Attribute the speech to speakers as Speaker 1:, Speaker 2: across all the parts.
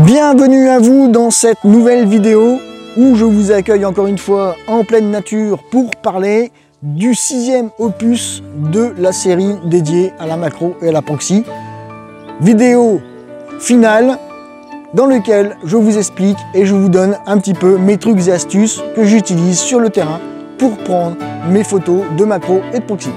Speaker 1: Bienvenue à vous dans cette nouvelle vidéo où je vous accueille encore une fois en pleine nature pour parler du 6e opus de la série dédiée à la macro et à la proxy. Vidéo finale dans lequel je vous explique et je vous donne un petit peu mes trucs et astuces que j'utilise sur le terrain pour prendre mes photos de macro et de proxy.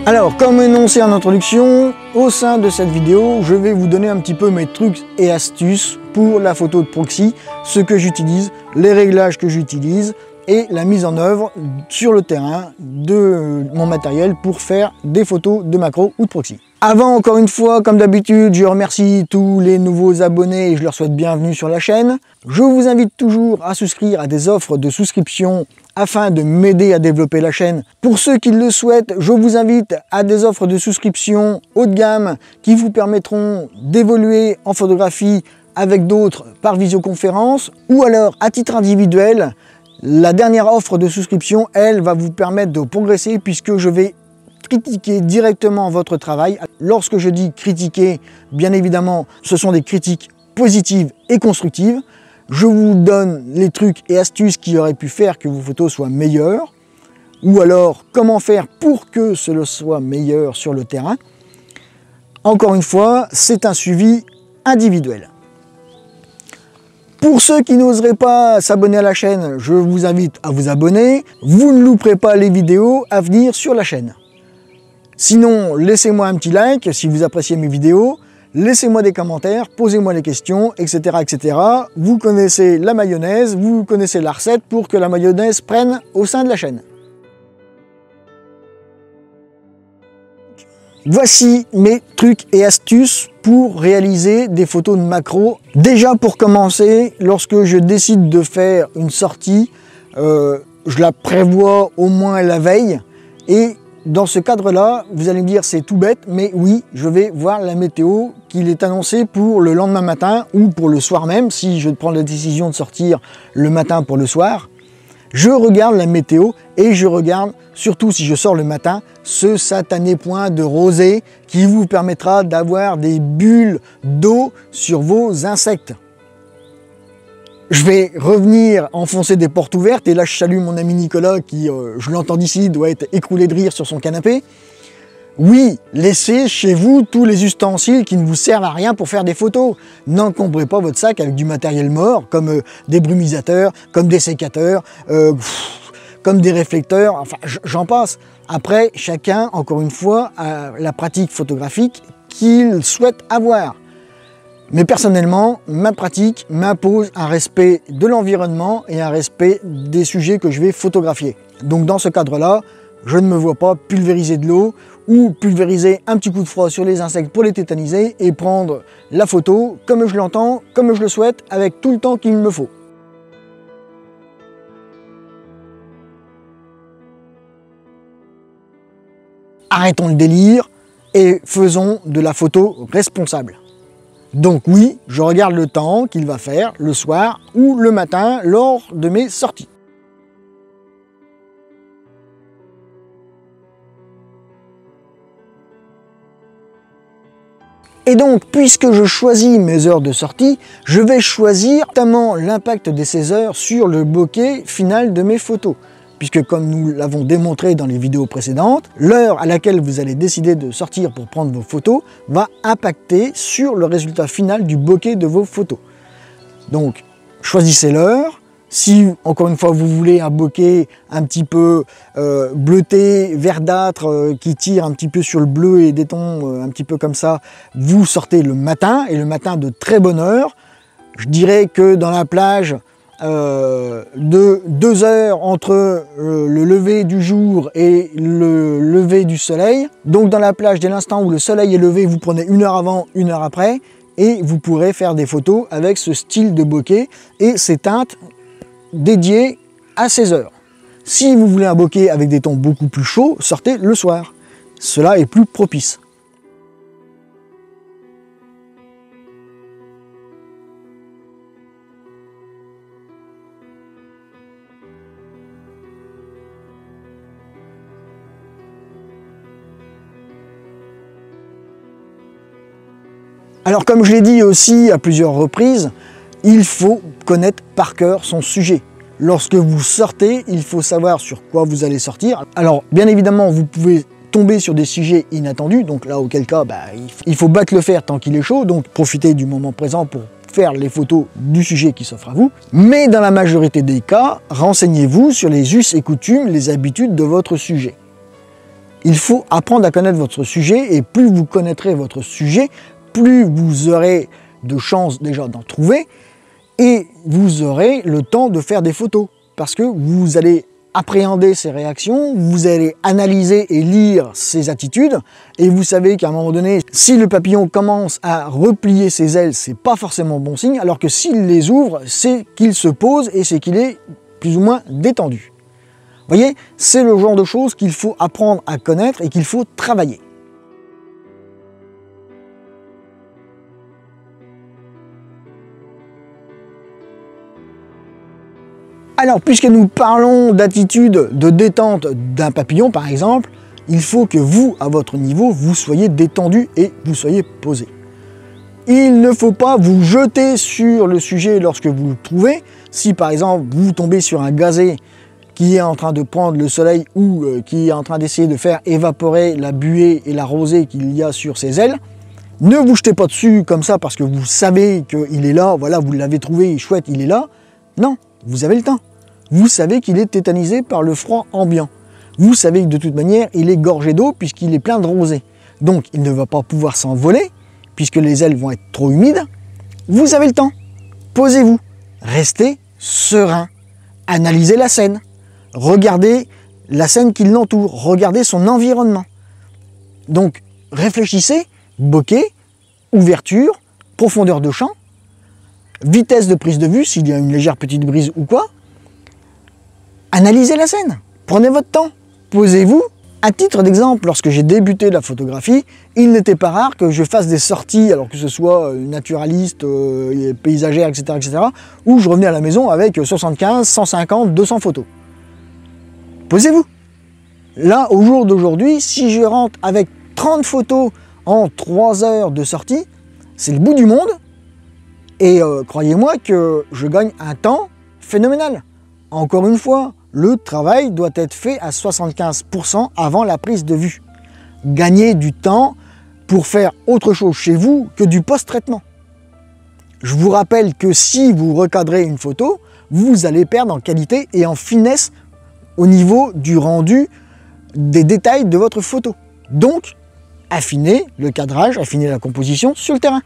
Speaker 1: Alors, comme énoncé en introduction, au sein de cette vidéo, je vais vous donner un petit peu mes trucs et astuces pour la photo de proxy, ce que j'utilise, les réglages que j'utilise et la mise en œuvre sur le terrain de mon matériel pour faire des photos de macro ou de proxy. Avant, encore une fois, comme d'habitude, je remercie tous les nouveaux abonnés et je leur souhaite bienvenue sur la chaîne. Je vous invite toujours à souscrire à des offres de souscription afin de m'aider à développer la chaîne. Pour ceux qui le souhaitent, je vous invite à des offres de souscription haut de gamme qui vous permettront d'évoluer en photographie avec d'autres par visioconférence ou alors à titre individuel. La dernière offre de souscription, elle, va vous permettre de progresser puisque je vais critiquer directement votre travail. Lorsque je dis critiquer, bien évidemment, ce sont des critiques positives et constructives. Je vous donne les trucs et astuces qui auraient pu faire que vos photos soient meilleures, ou alors comment faire pour que cela soit meilleur sur le terrain. Encore une fois, c'est un suivi individuel. Pour ceux qui n'oseraient pas s'abonner à la chaîne, je vous invite à vous abonner. Vous ne louperez pas les vidéos à venir sur la chaîne. Sinon, laissez-moi un petit like si vous appréciez mes vidéos. Laissez-moi des commentaires, posez-moi des questions, etc., etc. Vous connaissez la mayonnaise, vous connaissez la recette pour que la mayonnaise prenne au sein de la chaîne. Voici mes trucs et astuces pour réaliser des photos de macro. Déjà pour commencer, lorsque je décide de faire une sortie, je la prévois au moins la veille et dans ce cadre-là, vous allez me dire c'est tout bête, mais oui, je vais voir la météo qu'il est annoncé pour le lendemain matin ou pour le soir même, si je prends la décision de sortir le matin pour le soir. Je regarde la météo et je regarde, surtout si je sors le matin, ce satané point de rosée qui vous permettra d'avoir des bulles d'eau sur vos insectes. Je vais revenir enfoncer des portes ouvertes et là je salue mon ami Nicolas qui, je l'entends d'ici, doit être écroulé de rire sur son canapé. Oui, laissez chez vous tous les ustensiles qui ne vous servent à rien pour faire des photos. N'encombrez pas votre sac avec du matériel mort comme des brumisateurs, comme des sécateurs, comme des réflecteurs, enfin j'en passe. Après, chacun, encore une fois, a la pratique photographique qu'il souhaite avoir. Mais personnellement, ma pratique m'impose un respect de l'environnement et un respect des sujets que je vais photographier. Donc dans ce cadre-là, je ne me vois pas pulvériser de l'eau ou pulvériser un petit coup de froid sur les insectes pour les tétaniser et prendre la photo comme je l'entends, comme je le souhaite, avec tout le temps qu'il me faut. Arrêtons le délire et faisons de la photo responsable. Donc oui, je regarde le temps qu'il va faire le soir ou le matin lors de mes sorties. Et donc, puisque je choisis mes heures de sortie, je vais choisir notamment l'impact de ces heures sur le bokeh final de mes photos. Puisque comme nous l'avons démontré dans les vidéos précédentes, l'heure à laquelle vous allez décider de sortir pour prendre vos photos va impacter sur le résultat final du bokeh de vos photos. Donc, choisissez l'heure. Si, encore une fois, vous voulez un bokeh un petit peu bleuté, verdâtre, qui tire un petit peu sur le bleu et des tons un petit peu comme ça, vous sortez le matin, et le matin de très bonne heure. Je dirais que dans la plage, de 2 heures entre le lever du jour et le lever du soleil. Donc dans la plage, dès l'instant où le soleil est levé, vous prenez 1 heure avant, 1 heure après, et vous pourrez faire des photos avec ce style de bokeh et ces teintes dédiées à ces heures. Si vous voulez un bokeh avec des tons beaucoup plus chauds, sortez le soir. Cela est plus propice. Alors comme je l'ai dit aussi à plusieurs reprises, il faut connaître par cœur son sujet. Lorsque vous sortez, il faut savoir sur quoi vous allez sortir. Alors bien évidemment, vous pouvez tomber sur des sujets inattendus, donc là auquel cas il faut battre le fer tant qu'il est chaud, donc profitez du moment présent pour faire les photos du sujet qui s'offre à vous. Mais dans la majorité des cas, renseignez-vous sur les us et coutumes, les habitudes de votre sujet. Il faut apprendre à connaître votre sujet, et plus vous connaîtrez votre sujet, plus vous aurez de chances déjà d'en trouver, et vous aurez le temps de faire des photos, parce que vous allez appréhender ses réactions, vous allez analyser et lire ses attitudes, et vous savez qu'à un moment donné, si le papillon commence à replier ses ailes, c'est pas forcément bon signe, alors que s'il les ouvre, c'est qu'il se pose et c'est qu'il est plus ou moins détendu. Vous voyez, c'est le genre de choses qu'il faut apprendre à connaître et qu'il faut travailler. Alors, puisque nous parlons d'attitude de détente d'un papillon, par exemple, il faut que vous, à votre niveau, vous soyez détendu et vous soyez posé. Il ne faut pas vous jeter sur le sujet lorsque vous le trouvez. Si, par exemple, vous tombez sur un gazé qui est en train de prendre le soleil ou qui est en train d'essayer de faire évaporer la buée et la rosée qu'il y a sur ses ailes, ne vous jetez pas dessus comme ça parce que vous savez qu'il est là, voilà, vous l'avez trouvé, chouette, il est là. Non, vous avez le temps. Vous savez qu'il est tétanisé par le froid ambiant. Vous savez que de toute manière, il est gorgé d'eau puisqu'il est plein de rosée. Donc, il ne va pas pouvoir s'envoler puisque les ailes vont être trop humides. Vous avez le temps. Posez-vous. Restez serein. Analysez la scène. Regardez la scène qui l'entoure. Regardez son environnement. Donc, réfléchissez. Bokeh, ouverture, profondeur de champ, vitesse de prise de vue s'il y a une légère petite brise ou quoi. Analysez la scène, prenez votre temps, posez-vous. À titre d'exemple, lorsque j'ai débuté la photographie, il n'était pas rare que je fasse des sorties, alors que ce soit naturaliste, paysagère, etc., où je revenais à la maison avec 75, 150, 200 photos. Posez-vous. Là, au jour d'aujourd'hui, si je rentre avec 30 photos en 3 heures de sortie, c'est le bout du monde. Et croyez-moi que je gagne un temps phénoménal. Encore une fois, le travail doit être fait à 75% avant la prise de vue. Gagnez du temps pour faire autre chose chez vous que du post-traitement. Je vous rappelle que si vous recadrez une photo, vous allez perdre en qualité et en finesse au niveau du rendu des détails de votre photo. Donc, affinez le cadrage, affinez la composition sur le terrain.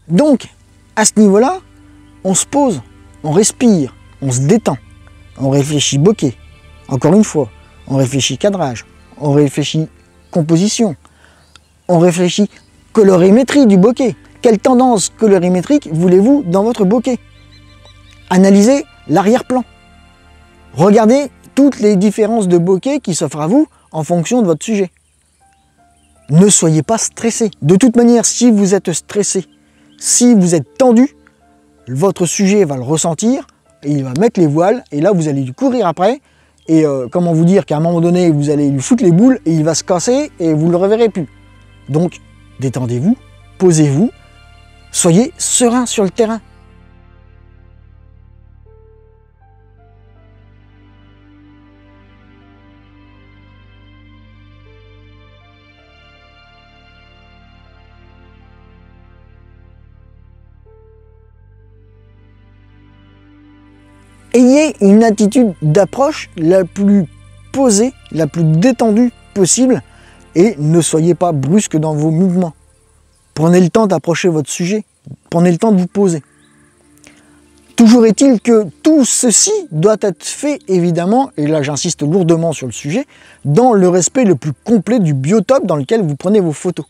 Speaker 1: Donc, à ce niveau-là, on se pose, on respire, on se détend, on réfléchit bokeh. Encore une fois, on réfléchit cadrage, on réfléchit composition, on réfléchit colorimétrie du bokeh. Quelle tendance colorimétrique voulez-vous dans votre bokeh? Analysez l'arrière-plan. Regardez toutes les différences de bokeh qui s'offrent à vous en fonction de votre sujet. Ne soyez pas stressé. De toute manière, si vous êtes stressé, si vous êtes tendu, votre sujet va le ressentir et il va mettre les voiles et là vous allez lui courir après et comment vous dire qu'à un moment donné vous allez lui foutre les boules et il va se casser et vous ne le reverrez plus. Donc détendez-vous, posez-vous, soyez serein sur le terrain. Ayez une attitude d'approche la plus posée, la plus détendue possible et ne soyez pas brusque dans vos mouvements. Prenez le temps d'approcher votre sujet, prenez le temps de vous poser. Toujours est-il que tout ceci doit être fait évidemment, et là j'insiste lourdement sur le sujet, dans le respect le plus complet du biotope dans lequel vous prenez vos photos.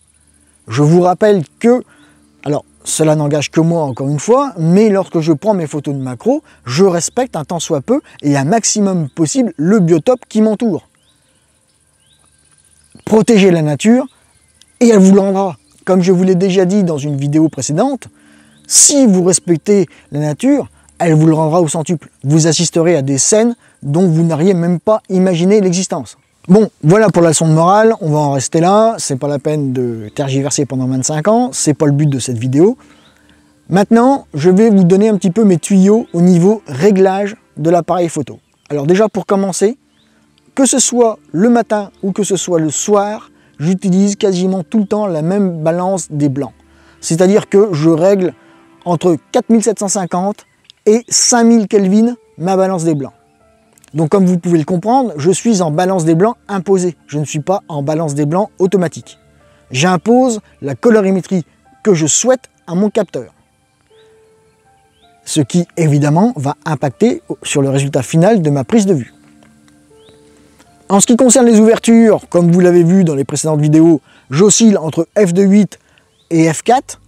Speaker 1: Je vous rappelle que, alors cela n'engage que moi encore une fois, mais lorsque je prends mes photos de macro, je respecte un tant soit peu et un maximum possible le biotope qui m'entoure. Protégez la nature et elle vous le rendra. Comme je vous l'ai déjà dit dans une vidéo précédente, si vous respectez la nature, elle vous le rendra au centuple. Vous assisterez à des scènes dont vous n'auriez même pas imaginé l'existence. Bon, voilà pour la leçon de morale, on va en rester là, c'est pas la peine de tergiverser pendant 25 ans, c'est pas le but de cette vidéo. Maintenant, je vais vous donner un petit peu mes tuyaux au niveau réglage de l'appareil photo. Alors déjà pour commencer, que ce soit le matin ou que ce soit le soir, j'utilise quasiment tout le temps la même balance des blancs. C'est-à-dire que je règle entre 4750 et 5000 Kelvin ma balance des blancs. Donc comme vous pouvez le comprendre, je suis en balance des blancs imposée. Je ne suis pas en balance des blancs automatique. J'impose la colorimétrie que je souhaite à mon capteur. Ce qui évidemment va impacter sur le résultat final de ma prise de vue. En ce qui concerne les ouvertures, comme vous l'avez vu dans les précédentes vidéos, j'oscille entre f2.8 et f4,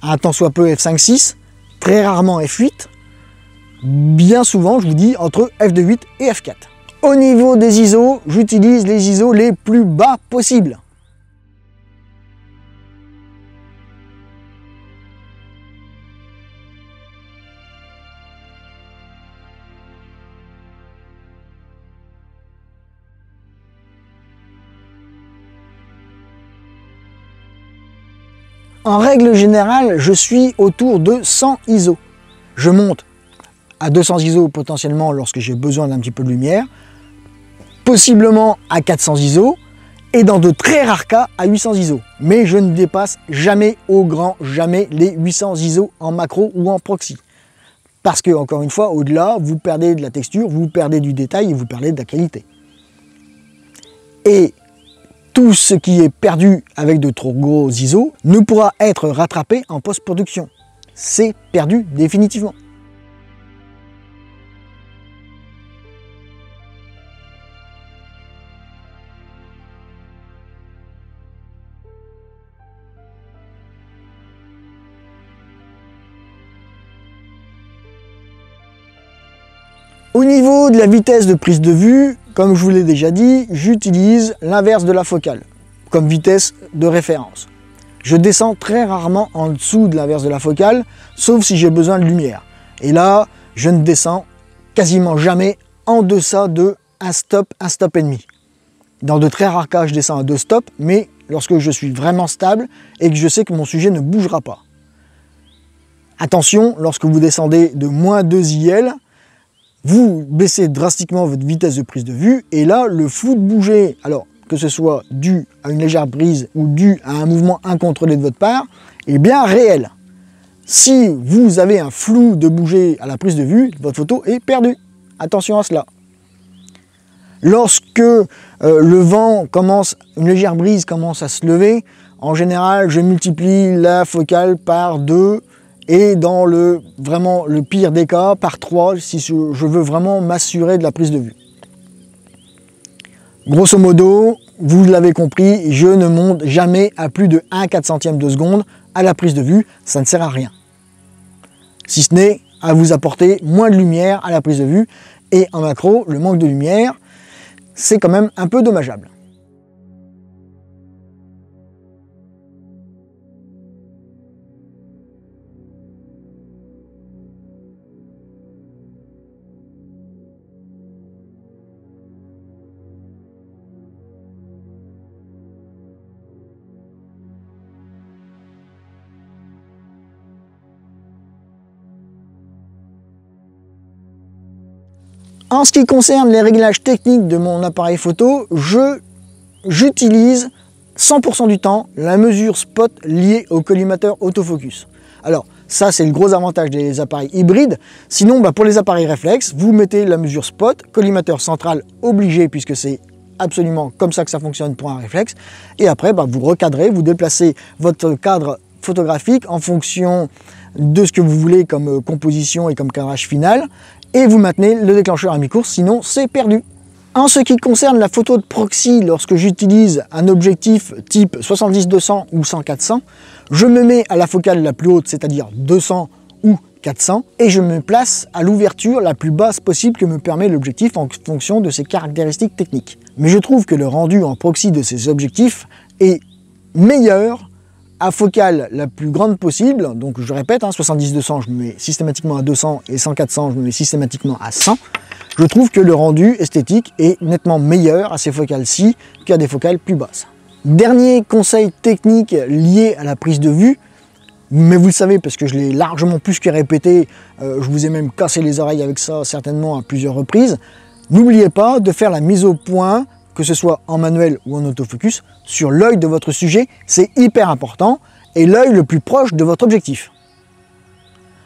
Speaker 1: un tant soit peu f5.6, très rarement f8. Bien souvent, je vous dis, entre f2.8 et f4. Au niveau des ISO, j'utilise les ISO les plus bas possibles. En règle générale, je suis autour de 100 ISO. Je monte à 200 ISO potentiellement lorsque j'ai besoin d'un petit peu de lumière, possiblement à 400 ISO, et dans de très rares cas à 800 ISO. Mais je ne dépasse jamais au grand jamais les 800 ISO en macro ou en proxy. Parce que, encore une fois, au-delà, vous perdez de la texture, vous perdez du détail et vous perdez de la qualité. Et tout ce qui est perdu avec de trop gros ISO ne pourra être rattrapé en post-production. C'est perdu définitivement. Au niveau de la vitesse de prise de vue, comme je vous l'ai déjà dit, j'utilise l'inverse de la focale comme vitesse de référence. Je descends très rarement en dessous de l'inverse de la focale, sauf si j'ai besoin de lumière. Et là, je ne descends quasiment jamais en deçà de un stop et demi. Dans de très rares cas, je descends à 2 stops, mais lorsque je suis vraiment stable et que je sais que mon sujet ne bougera pas. Attention, lorsque vous descendez de moins 2 IL, vous baissez drastiquement votre vitesse de prise de vue et là, le flou de bouger, alors que ce soit dû à une légère brise ou dû à un mouvement incontrôlé de votre part, est bien réel. Si vous avez un flou de bouger à la prise de vue, votre photo est perdue. Attention à cela. Lorsque le vent commence, une légère brise commence à se lever, en général, je multiplie la focale par 2 et dans vraiment le pire des cas, par 3 si je veux vraiment m'assurer de la prise de vue. Grosso modo, vous l'avez compris, je ne monte jamais à plus de 1/400 de seconde à la prise de vue, ça ne sert à rien. Si ce n'est à vous apporter moins de lumière à la prise de vue, et en macro, le manque de lumière, c'est quand même un peu dommageable. En ce qui concerne les réglages techniques de mon appareil photo, j'utilise 100% du temps la mesure spot liée au collimateur autofocus. Alors ça c'est le gros avantage des appareils hybrides, sinon pour les appareils réflexes, vous mettez la mesure spot, collimateur central obligé puisque c'est absolument comme ça que ça fonctionne pour un réflexe, et après vous recadrez, vous déplacez votre cadre photographique en fonction de ce que vous voulez comme composition et comme cadrage final, et vous maintenez le déclencheur à mi-course, sinon c'est perdu. En ce qui concerne la photo de proxy, lorsque j'utilise un objectif type 70-200 ou 100-400, je me mets à la focale la plus haute, c'est-à-dire 200 ou 400, et je me place à l'ouverture la plus basse possible que me permet l'objectif en fonction de ses caractéristiques techniques. Mais je trouve que le rendu en proxy de ces objectifs est meilleur à focale la plus grande possible. Donc je répète, 70-200 je me mets systématiquement à 200 et 100-400 je me mets systématiquement à 100. Je trouve que le rendu esthétique est nettement meilleur à ces focales-ci qu'à des focales plus basses. Dernier conseil technique lié à la prise de vue, mais vous le savez parce que je l'ai largement plus que répété, je vous ai même cassé les oreilles avec ça certainement à plusieurs reprises. N'oubliez pas de faire la mise au point, que ce soit en manuel ou en autofocus, sur l'œil de votre sujet, c'est hyper important, et l'œil le plus proche de votre objectif.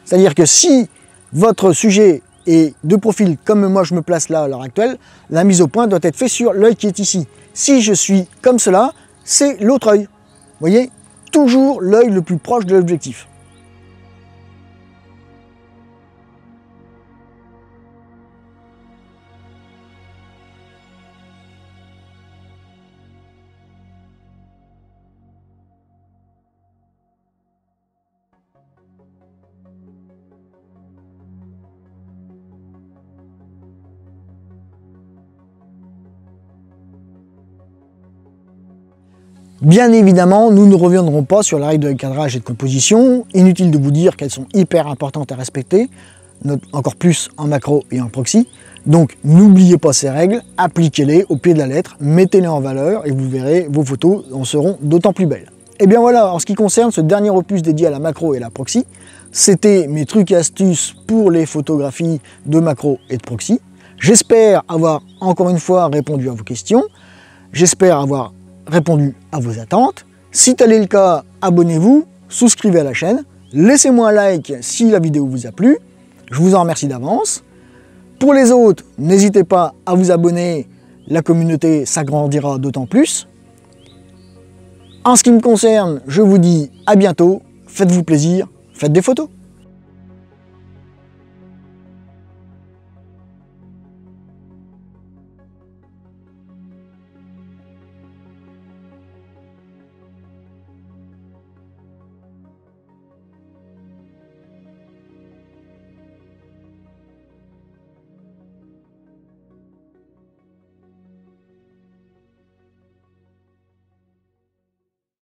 Speaker 1: C'est-à-dire que si votre sujet est de profil comme moi je me place là à l'heure actuelle, la mise au point doit être faite sur l'œil qui est ici. Si je suis comme cela, c'est l'autre œil. Vous voyez ? Toujours l'œil le plus proche de l'objectif. Bien évidemment, nous ne reviendrons pas sur la règle de cadrage et de composition. Inutile de vous dire qu'elles sont hyper importantes à respecter, encore plus en macro et en proxy. Donc n'oubliez pas ces règles, appliquez-les au pied de la lettre, mettez-les en valeur et vous verrez, vos photos en seront d'autant plus belles. Et bien voilà, en ce qui concerne ce dernier opus dédié à la macro et la proxy, c'était mes trucs et astuces pour les photographies de macro et de proxy. J'espère avoir encore une fois répondu à vos questions. J'espère avoir répondu à vos attentes. Si tel est le cas, abonnez-vous, souscrivez à la chaîne, laissez-moi un like si la vidéo vous a plu, je vous en remercie d'avance. Pour les autres, n'hésitez pas à vous abonner, la communauté s'agrandira d'autant plus. En ce qui me concerne, je vous dis à bientôt, faites-vous plaisir, faites des photos.